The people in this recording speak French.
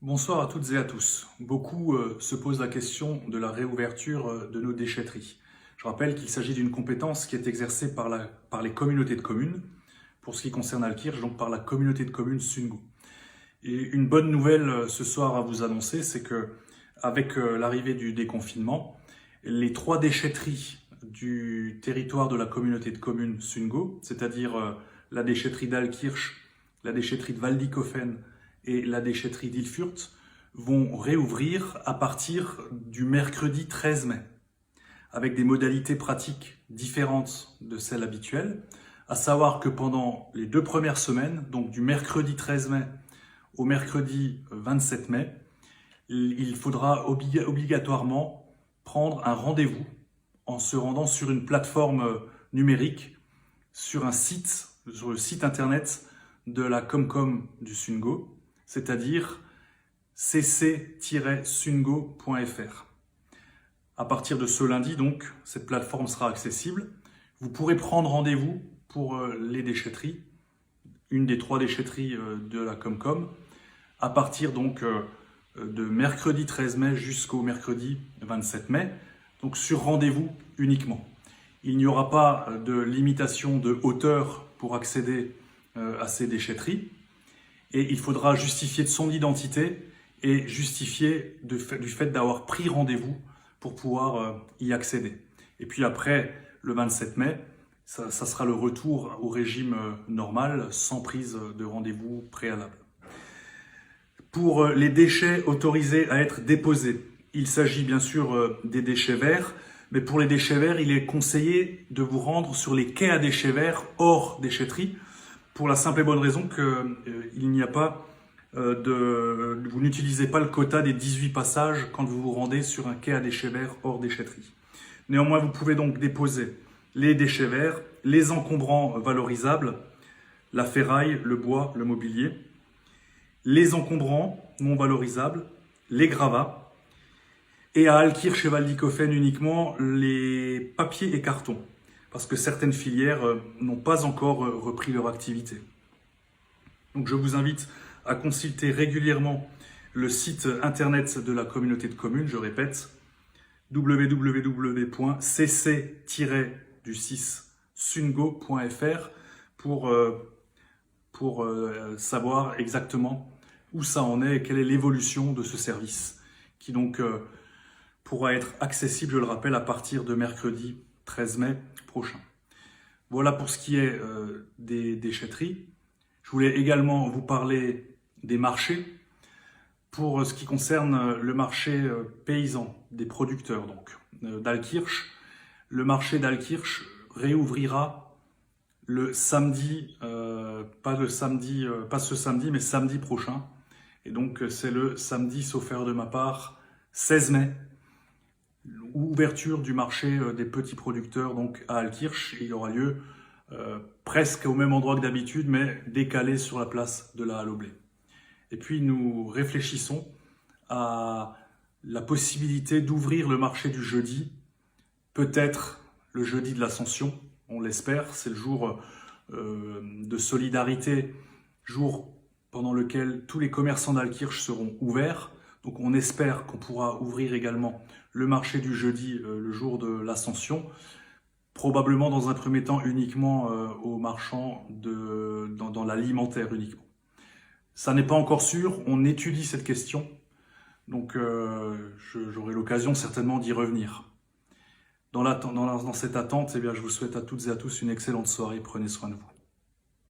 Bonsoir à toutes et à tous. Beaucoup se posent la question de la réouverture de nos déchetteries. Je rappelle qu'il s'agit d'une compétence qui est exercée par les communautés de communes, pour ce qui concerne Altkirch, donc par la communauté de communes Sungo. Et une bonne nouvelle ce soir à vous annoncer, c'est que avec l'arrivée du déconfinement, les 3 déchetteries du territoire de la communauté de communes Sungo, c'est-à-dire la déchetterie d'Altkirch, la déchetterie de Waldikofen et la déchetterie d'Ilfurt, vont réouvrir à partir du mercredi 13 mai, avec des modalités pratiques différentes de celles habituelles, à savoir que pendant les 2 premières semaines, donc du mercredi 13 mai au mercredi 27 mai, il faudra obligatoirement prendre un rendez-vous en se rendant sur une plateforme numérique, sur le site internet de la Comcom du Sungo, c'est-à-dire cc-sungo.fr. À partir de ce lundi, donc, cette plateforme sera accessible. Vous pourrez prendre rendez-vous pour les déchetteries, une des 3 déchetteries de la Comcom, à partir donc de mercredi 13 mai jusqu'au mercredi 27 mai, donc sur rendez-vous uniquement. Il n'y aura pas de limitation de hauteur pour accéder à ces déchetteries et il faudra justifier de son identité et justifier du fait d'avoir pris rendez-vous pour pouvoir y accéder. Et puis après, le 27 mai, ça sera le retour au régime normal, sans prise de rendez-vous préalable. Pour les déchets autorisés à être déposés, il s'agit bien sûr des déchets verts, mais pour les déchets verts, il est conseillé de vous rendre sur les quais à déchets verts hors déchetterie, pour la simple et bonne raison qu'il n'y a pas vous n'utilisez pas le quota des 18 passages quand vous vous rendez sur un quai à déchets verts hors déchetterie. Néanmoins, vous pouvez donc déposer les déchets verts, les encombrants valorisables, la ferraille, le bois, le mobilier, les encombrants non valorisables, les gravats, et à Altkirch et Waldikofen uniquement les papiers et cartons, parce que certaines filières n'ont pas encore repris leur activité. Donc je vous invite à consulter régulièrement le site internet de la communauté de communes, je répète, www.cc-sungo.fr pour savoir exactement où ça en est et quelle est l'évolution de ce service, qui donc pourra être accessible, je le rappelle, à partir de mercredi 13 mai prochain. Voilà pour ce qui est des déchetteries. Je voulais également vous parler des marchés. Pour ce qui concerne le marché paysan, des producteurs donc d'Altkirch, le marché d'Altkirch réouvrira le samedi, pas ce samedi, mais samedi prochain. Et donc c'est le samedi, sauf erreur de ma part, 16 mai, ouverture du marché des petits producteurs donc à Altkirch. Il aura lieu presque au même endroit que d'habitude, mais décalé sur la place de la Halle au Blé. Et puis nous réfléchissons à la possibilité d'ouvrir le marché du jeudi, peut-être le jeudi de l'Ascension, on l'espère, c'est le jour de solidarité, jour pendant lequel tous les commerçants d'Altkirch seront ouverts. Donc on espère qu'on pourra ouvrir également le marché du jeudi, le jour de l'Ascension, probablement dans un premier temps uniquement aux marchands dans l'alimentaire uniquement. Ça n'est pas encore sûr, on étudie cette question, donc j'aurai l'occasion certainement d'y revenir. Dans cette attente, eh bien, je vous souhaite à toutes et à tous une excellente soirée, prenez soin de vous.